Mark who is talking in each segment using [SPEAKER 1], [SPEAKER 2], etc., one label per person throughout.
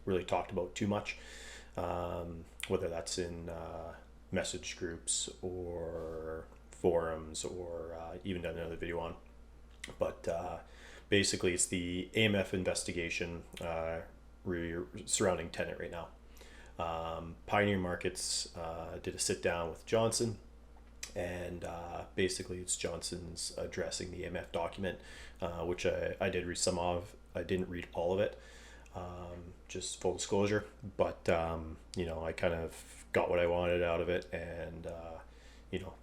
[SPEAKER 1] really talked about too much, whether that's in message groups or forums or even done another video on. But basically, it's the AMF investigation surrounding Tenet right now. Pioneer Markets did a sit down with Johnson, and basically it's Johnson's addressing the AMF document, which I did read some of. I didn't read all of it, just full disclosure, but I kind of got what I wanted out of it, and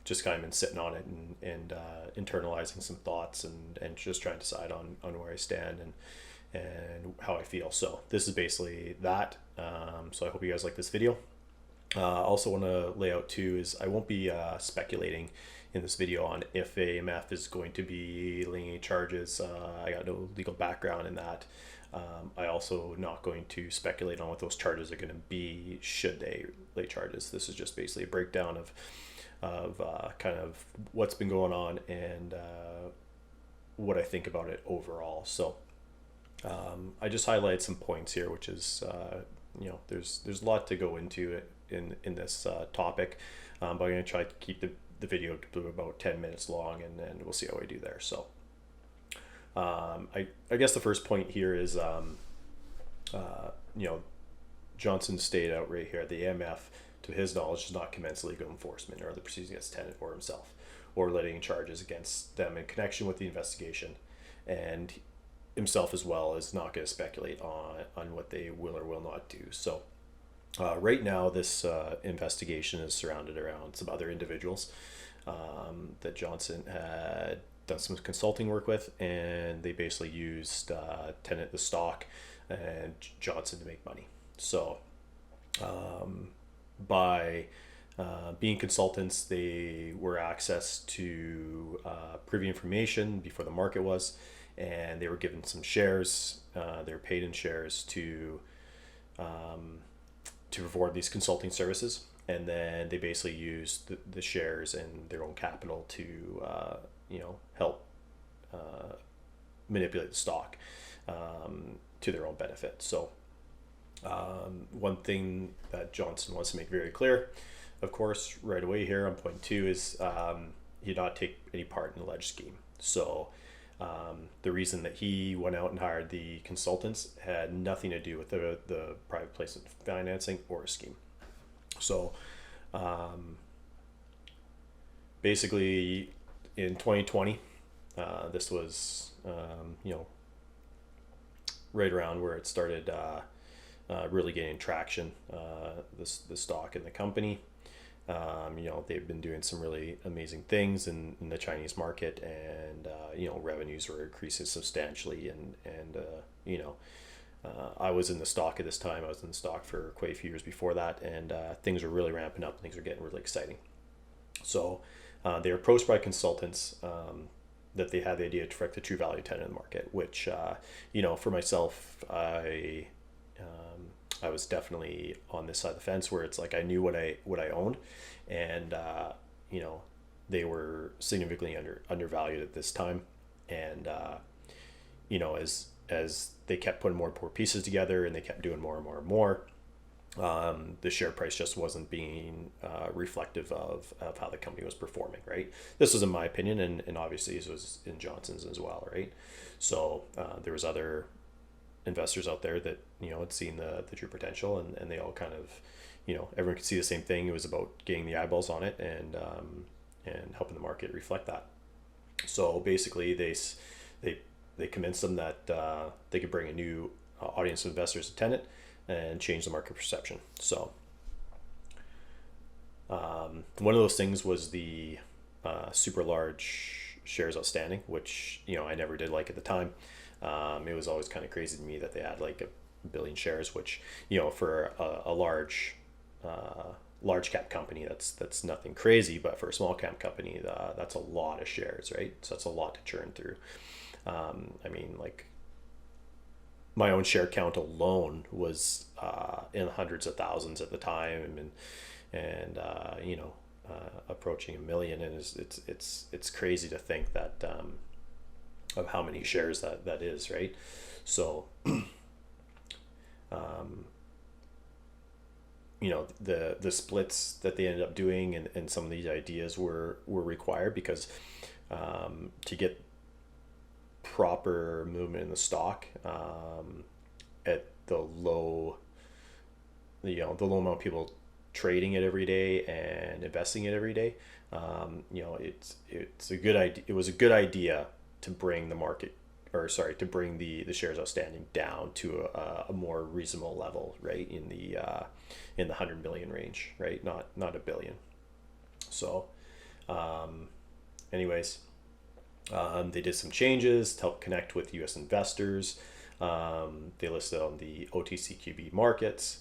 [SPEAKER 1] just kind of been sitting on it and internalizing some thoughts and just trying to decide on where I stand and how I feel. So this is basically that. So I hope you guys like this video. Also want to lay out too is I won't be speculating in this video on if AMF is going to be laying charges. I got no legal background in that. I also not going to speculate on what those charges are going to be should they lay charges. This is just basically a breakdown of kind of what's been going on and what I think about it overall. So I just highlighted some points here, which is there's a lot to go into it in this topic, but I'm going to try to keep the video to about 10 minutes long, and then we'll see how I do there. So I guess the first point here is Johnson stated out right here, the AMF, to his knowledge, does not commence legal enforcement or the proceedings against Tenet or himself, or letting charges against them in connection with the investigation, and himself as well is not going to speculate on what they will or will not do. So right now this investigation is surrounded around some other individuals that Johnson had done some consulting work with, and they basically used Tenet, the stock, and Johnson to make money. So by being consultants, they were access to privy information before the market was, and they were given some shares. They were paid in shares to perform these consulting services, and then they basically used the shares and their own capital to help manipulate the stock to their own benefit. So one thing that Johnson wants to make very clear, of course, right away here on point 2 is he did not take any part in the alleged scheme. So the reason that he went out and hired the consultants had nothing to do with the private placement financing or a scheme. So basically in 2020, this was right around where it started really gaining traction, the stock in the company. They've been doing some really amazing things in the Chinese market, and revenues were increasing substantially, and I was in the stock at this time. I was in the stock for quite a few years before that, and things were really ramping up. Things were getting really exciting. So they were approached by consultants that they had the idea to reflect the true value of Tenet in the market, which for myself, I was definitely on this side of the fence where it's like I knew what I owned, and they were significantly undervalued at this time, and as they kept putting more and more pieces together and they kept doing more and more and more, the share price just wasn't being reflective of how the company was performing, right? This was in my opinion, and obviously this was in Johnson's as well, right? So there was other investors out there that had seen the true potential, and they all kind of everyone could see the same thing. It was about getting the eyeballs on it and helping the market reflect that. So basically they convinced them that they could bring a new audience of investors to Tenet and change the market perception. So one of those things was the super large shares outstanding, which I never did like at the time. It was always kind of crazy to me that they had like a billion shares, which for a large cap company, that's nothing crazy, but for a small cap company, that's a lot of shares, right? So that's a lot to churn through. I mean, like my own share count alone was in hundreds of thousands at the time, and approaching a million, and it's crazy to think that of how many shares that is, right? So the splits that they ended up doing, and some of these ideas were required because to get proper movement in the stock at the low amount of people trading it every day and investing it every day. It's a good idea. It was a good idea to bring the market, or sorry, to bring the shares outstanding down to a more reasonable level, right, in the 100 million range, right, not a billion. So, anyways, they did some changes to help connect with U.S. investors. They listed on the OTCQB markets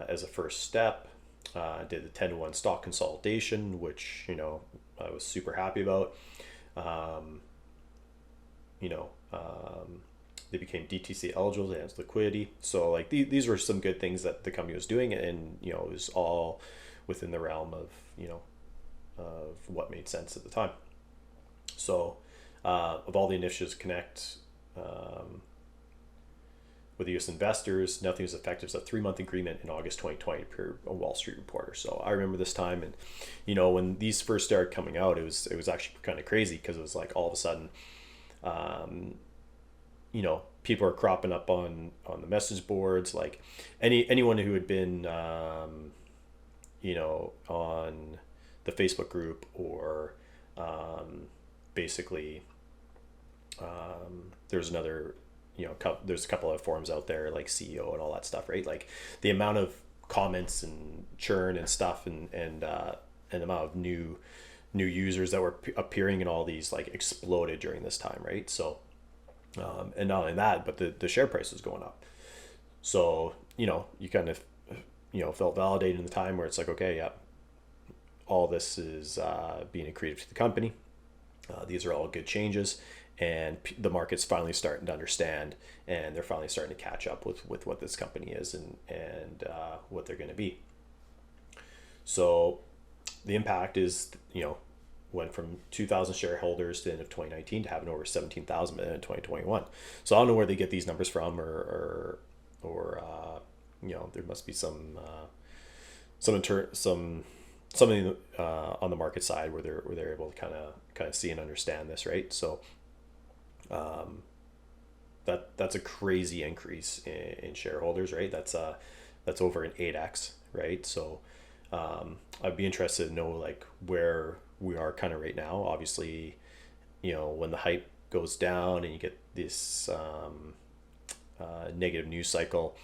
[SPEAKER 1] as a first step. Did the 10-to-1 stock consolidation, which I was super happy about. They became DTC eligible to enhance liquidity. So like these were some good things that the company was doing, and it was all within the realm of of what made sense at the time. So of all the initiatives connect with U.S. investors, nothing was effective. It's a 3-month agreement in August 2020, per a Wall Street Reporter. So I remember this time, and when these first started coming out, it was actually kind of crazy, because it was like all of a sudden, people are cropping up on the message boards, like anyone who had been on the Facebook group, or basically there's another there's a couple of forums out there like CEO and all that stuff, right? Like the amount of comments and churn and stuff, and the amount of new users that were appearing in all these, like, exploded during this time, right? So and not only that, but the share price was going up. So you kind of felt validated in the time where it's like, okay, yeah, all this is being accretive to the company. These are all good changes, and the market's finally starting to understand, and they're finally starting to catch up with what this company is, and what they're going to be. So the impact is, went from 2,000 shareholders to the end of 2019 to having over 17,000 by the end of 2021. So I don't know where they get these numbers from, or there must be something on the market side where they're able to kind of see and understand this, right? So that's a crazy increase in shareholders, right? That's over an 8x, right? So I'd be interested to know, like, where we are kind of right now. Obviously, when the hype goes down and you get this negative news cycle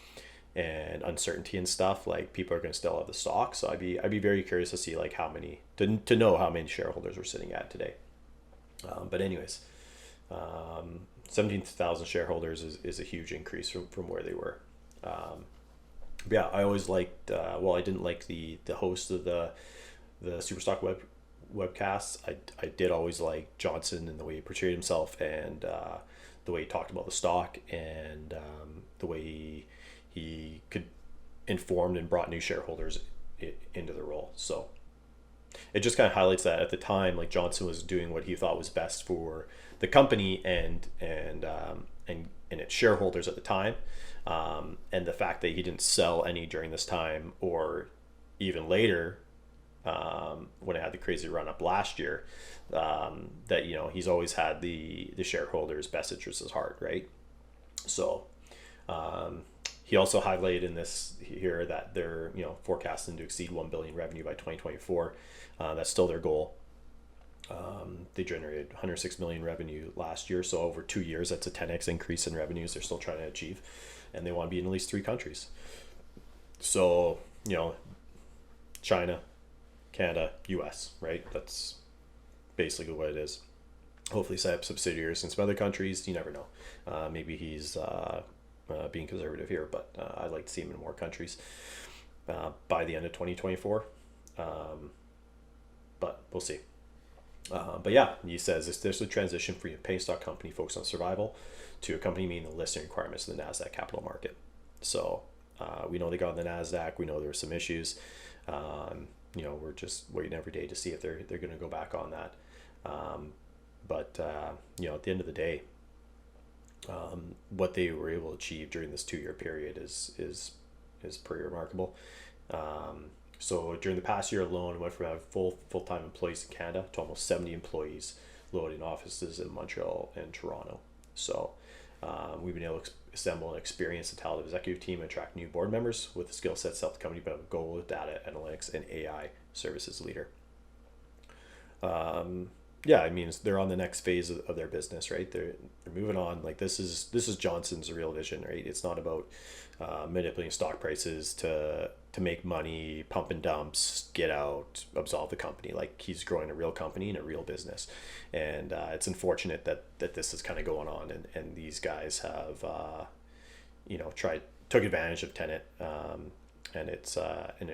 [SPEAKER 1] and uncertainty and stuff, like, people are going to still have the stock. So I'd be very curious to see, like, how many to know how many shareholders we're sitting at today. But anyways, 17,000 shareholders is a huge increase from where they were. But yeah, I always liked, I didn't like the host of the Superstock webcasts. I did always like Johnson and the way he portrayed himself, and the way he talked about the stock, and the way he could informed and brought new shareholders into the role. So it just kind of highlights that at the time, like, Johnson was doing what he thought was best for the company and its shareholders at the time, and the fact that he didn't sell any during this time, or even later, when it had the crazy run up last year, that he's always had the shareholders' best interests at heart, right? So he also highlighted in this here that they're forecasting to exceed 1 billion revenue by 2024. That's still their goal. They generated 106 million revenue last year, so over 2 years, that's a 10x increase in revenues they're still trying to achieve, and they want to be in at least 3 countries. So China, Canada, US, right? That's basically what it is. Hopefully set up subsidiaries in some other countries. You never know. Maybe he's being conservative here, but I'd like to see him in more countries by the end of 2024. But we'll see. But yeah, he says there's a transition from a penny stock company focused on survival to a company meeting the listing requirements of the NASDAQ capital market. So we know they got on the NASDAQ. We know there were some issues. We're just waiting every day to see if they're going to go back on that. But at the end of the day, what they were able to achieve during this 2-year period is is pretty remarkable. So during the past year alone, we went from having full-time employees in Canada to almost 70 employees loading offices in Montreal and Toronto. So we've been able to assemble an experienced and talented executive team and attract new board members with the skill sets to help the company become a global data analytics and AI services leader. Yeah, I mean, they're on the next phase of their business, right? They're moving on. Like this is Johnson's real vision, right? It's not about manipulating stock prices to make money, pump and dumps, get out, absolve the company. Like he's growing a real company and a real business, and it's unfortunate that this is kind of going on, and these guys have took advantage of Tenet and its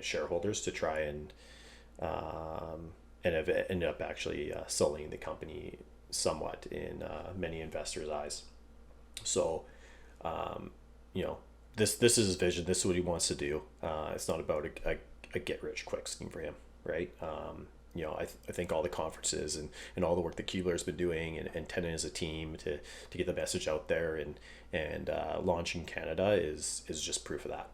[SPEAKER 1] shareholders to try and have ended up actually sullying the company somewhat in many investors' eyes. So, this is his vision. This is what he wants to do. It's not about a get rich quick scheme for him, right? I think all the conferences and all the work that Keebler's been doing and Tenet as a team to get the message out there and launch in Canada is just proof of that.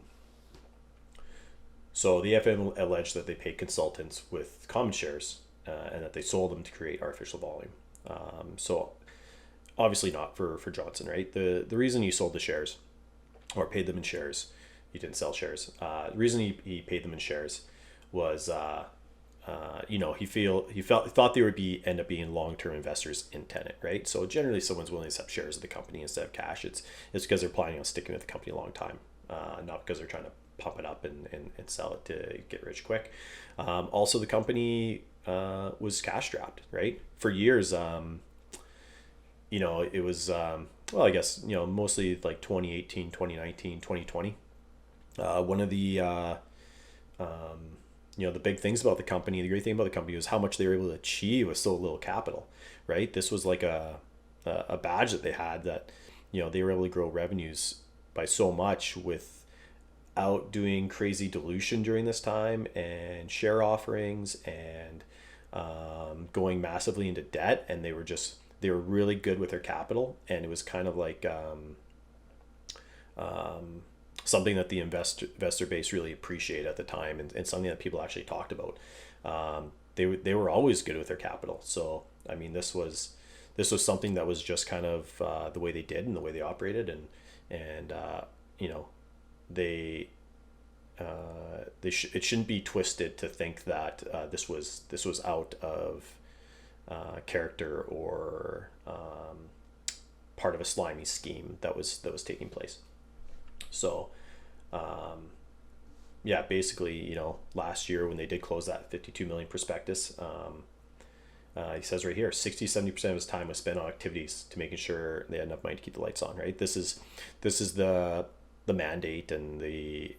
[SPEAKER 1] So the FM alleged that they paid consultants with common shares and that they sold them to create artificial volume. So obviously not for Johnson, right? The reason he sold the shares or paid them in shares, he didn't sell shares. The reason he paid them in shares was, he thought they would end up being long-term investors in Tenet, right? So generally someone's willing to accept shares of the company instead of cash. It's because they're planning on sticking with the company a long time, not because they're trying to pump it up and sell it to get rich quick. Also, the company was cash strapped, right? For years, it was, I guess, mostly like 2018, 2019, 2020. One of the, the big things about the company, the great thing about the company was how much they were able to achieve with so little capital, right? This was like a badge that they had that, they were able to grow revenues by so much without doing crazy dilution during this time and share offerings and going massively into debt. And they were really good with their capital, and it was kind of like something that the investor base really appreciated at the time, and something that people actually talked about. They were always good with their capital. So I mean, this was something that was just kind of the way they did and the way they operated, and it shouldn't be twisted to think that this was out of character or part of a slimy scheme that was taking place. So basically, last year when they did close that 52 million prospectus, he says right here 60-70% of his time was spent on activities to making sure they had enough money to keep the lights on, right? This is the mandate and the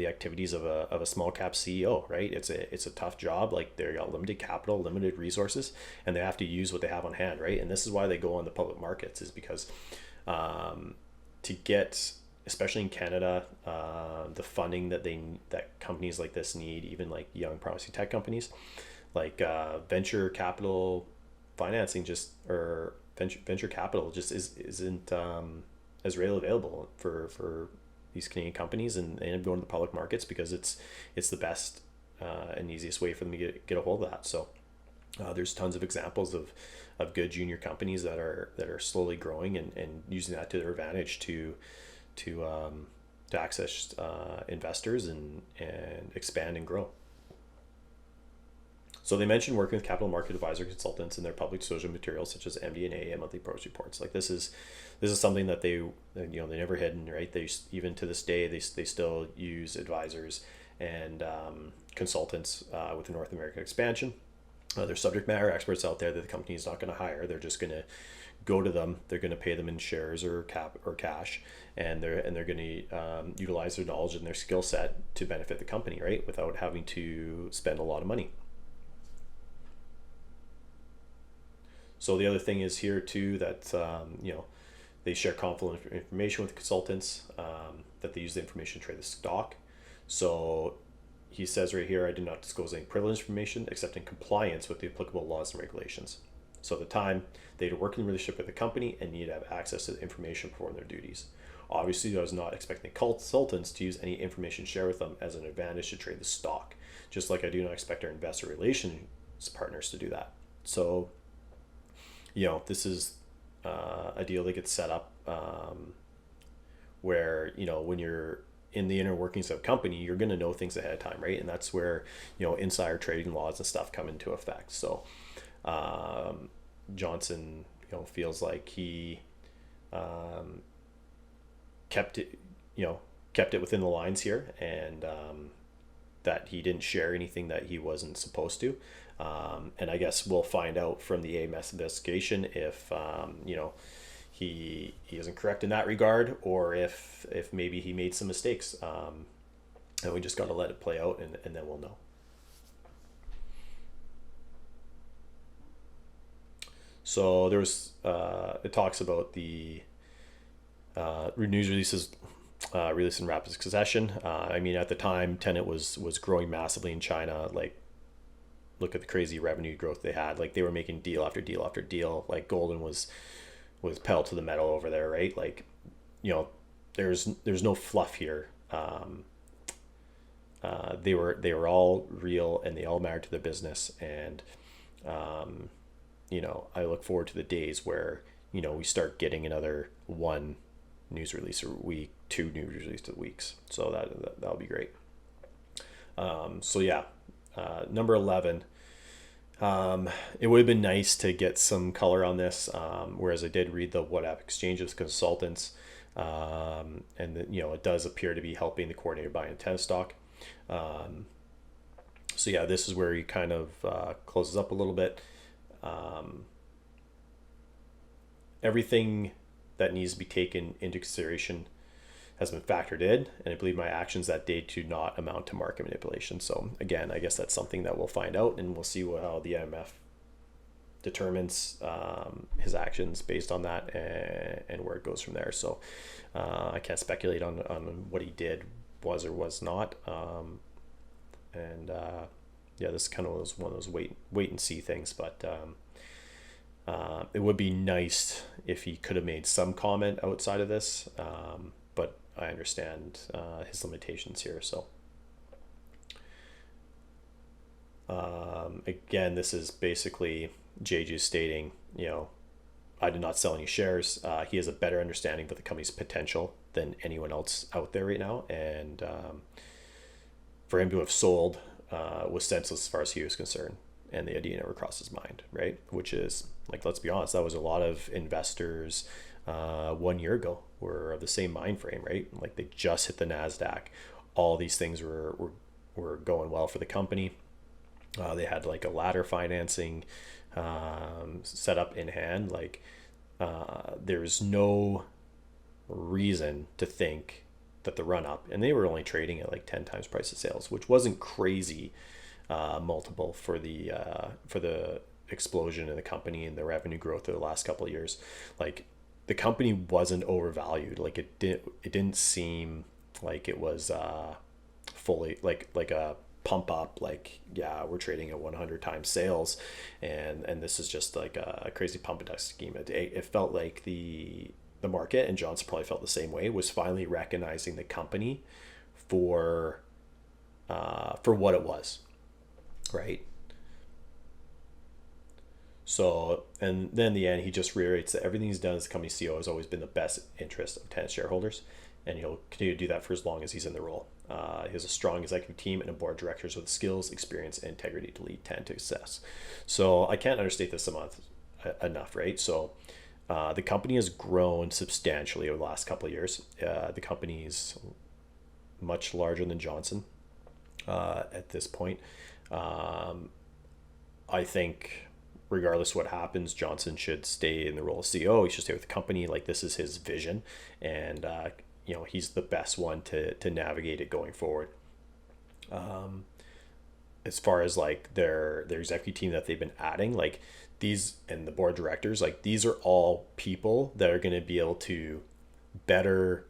[SPEAKER 1] activities of a small cap CEO, right? It's a tough job. Like, they got limited capital, limited resources, and they have to use what they have on hand, right? And this is why they go on the public markets, is because to get, especially in Canada, the funding that companies like this need, even like young promising tech companies, like venture capital financing or venture capital just isn't as readily available for these Canadian companies, and they end up going to the public markets because it's the best and easiest way for them to get a hold of that. So there's tons of examples of good junior companies that are slowly growing and using that to their advantage to access investors and expand and grow. So they mentioned working with capital market advisor consultants in their public disclosure materials, such as MD&A and monthly progress reports. Like, this is something that they never hidden, right? They, even to this day, they still use advisors and consultants with the North American expansion. There's subject matter experts out there that the company is not going to hire. They're just going to go to them. They're going to pay them in shares or cash, and they're going to utilize their knowledge and their skill set to benefit the company, right? Without having to spend a lot of money. So the other thing is here too that they share confidential information with consultants, that they use the information to trade the stock. So he says right here, I do not disclose any privileged information except in compliance with the applicable laws and regulations. So at the time, they had a working relationship with the company and need to have access to the information performing their duties. Obviously, I was not expecting consultants to use any information shared with them as an advantage to trade the stock, just like I do not expect our investor relations partners to do that. So, this is a deal that gets set up where, when you're in the inner workings of a company, you're going to know things ahead of time, right? And that's where, insider trading laws and stuff come into effect. So Johnson, feels like he kept it, kept it within the lines here, and that he didn't share anything that he wasn't supposed to. And I guess we'll find out from the AMF investigation if, he isn't correct in that regard, or if maybe he made some mistakes. And we just got to let it play out, and then we'll know. So there was, it talks about the news releases released in rapid succession. I mean, at the time, Tenet was growing massively in China. Like, look at the crazy revenue growth they had. Like, they were making deal after deal after deal. Like, Golden was pedal to the metal over there, right? Like, there's no fluff here. They were all real, and they all mattered to their business. And I look forward to the days where we start getting another one news release a week, two news releases a week. So that'll be great. So yeah, number 11. It would have been nice to get some color on this, whereas I did read the WhatsApp exchange of consultants, and it does appear to be helping the coordinator buying a Tenet stock. So yeah, this is where he kind of closes up a little bit. Everything that needs to be taken into consideration has been factored in, and I believe my actions that day do not amount to market manipulation. So again, I guess that's something that we'll find out, and we'll see how the AMF determines his actions based on that, and where it goes from there. So I can't speculate on what he did, was or was not. Yeah, this kind of was one of those wait and see things, but it would be nice if he could have made some comment outside of this, but I understand his limitations here. So again, this is basically JJ stating, I did not sell any shares. He has a better understanding of the company's potential than anyone else out there right now, and for him to have sold was senseless as far as he was concerned, and the idea never crossed his mind, right? Which is, like, let's be honest, that was a lot of investors 1 year ago were of the same mind frame, right? Like, they just hit the NASDAQ. All these things were going well for the company. They had like a ladder financing set up in hand. Like, there's no reason to think that the run up, and they were only trading at like 10 times price of sales, which wasn't crazy multiple for the explosion in the company and the revenue growth of the last couple of years. Like, the company wasn't overvalued. Like, it didn't seem like it was fully like a pump up, like, yeah, we're trading at 100 times sales, and this is just like a crazy pump and dump scheme. It felt like the market, and Johnson probably felt the same way, was finally recognizing the company for what it was, right? So, and then in the end, he just reiterates that everything he's done as the company CEO has always been the best interest of Tenet shareholders, and he'll continue to do that for as long as he's in the role. He has a strong executive team and a board of directors with the skills, experience, and integrity to lead Tenet to success. So I can't understate this enough, right? So the company has grown substantially over the last couple of years. The company's much larger than Johnson at this point. I think regardless of what happens, Johnson should stay in the role of CEO. He should stay with the company. Like, this is his vision, and he's the best one to navigate it going forward. As far as like their executive team that they've been adding, like these, and the board of directors, like, these are all people that are going to be able to better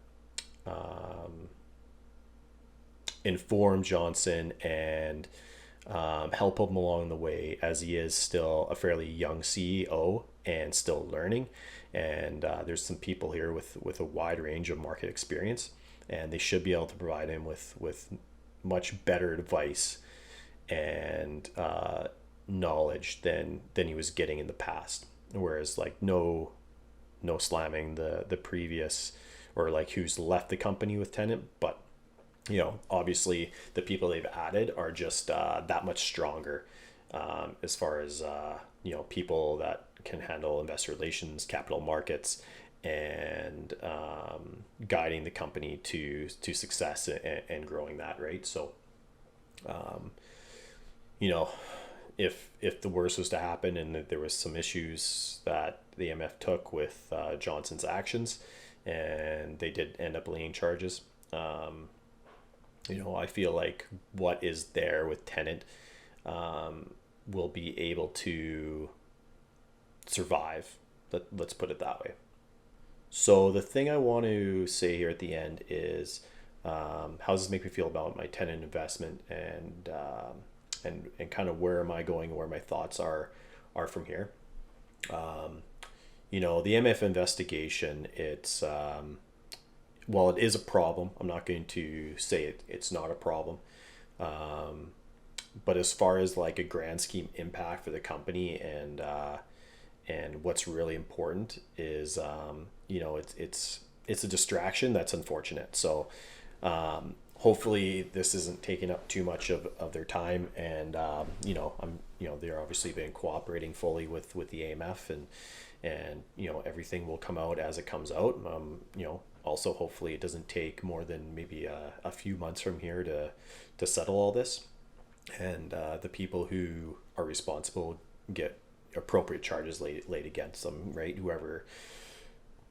[SPEAKER 1] inform Johnson and help him along the way, as he is still a fairly young CEO and still learning. and there's some people here with a wide range of market experience, and they should be able to provide him with much better advice and knowledge than he was getting in the past. Whereas like no slamming the previous, or like who's left the company with Tenet, but obviously the people they've added are just that much stronger, as far as people that can handle investor relations, capital markets, and guiding the company to success and growing that, right? So you know if the worst was to happen and that there was some issues that the AMF took with Johnson's actions, and they did end up laying charges, I feel like what is there with Tenet will be able to survive. Let's put it that way. So the thing I want to say here at the end is, how does this make me feel about my Tenet investment, and kind of where am I going and where my thoughts are from here. The MF investigation, it's while it is a problem, I'm not going to say it's not a problem. But as far as like a grand scheme impact for the company, and what's really important is, it's a distraction that's unfortunate. So hopefully this isn't taking up too much of their time, and they're obviously been cooperating fully with the AMF, and everything will come out as it comes out. Also hopefully it doesn't take more than maybe a few months from here to settle all this, and the people who are responsible get appropriate charges laid against them, right?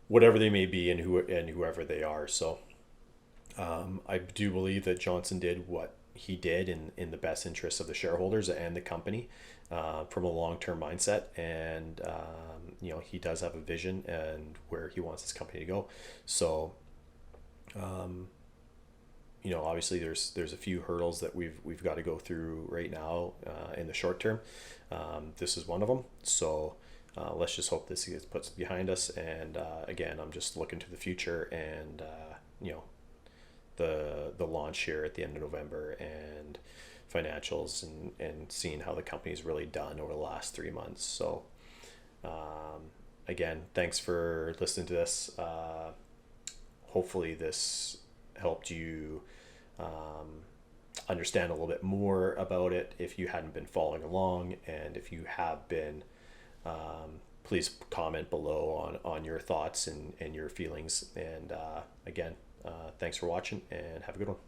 [SPEAKER 1] Whatever they may be, and whoever they are. So I do believe that Johnson did what he did in the best interest of the shareholders and the company, from a long-term mindset, and he does have a vision and where he wants his company to go. So obviously there's a few hurdles that we've got to go through right now, in the short term. This is one of them. So let's just hope this gets put behind us, and again, I'm just looking to the future, and the launch here at the end of November, and financials, and seeing how the company's really done over the last 3 months. So again, thanks for listening to this. Hopefully this helped you understand a little bit more about it if you hadn't been following along, and if you have been, please comment below on your thoughts and your feelings. And again, thanks for watching, and have a good one.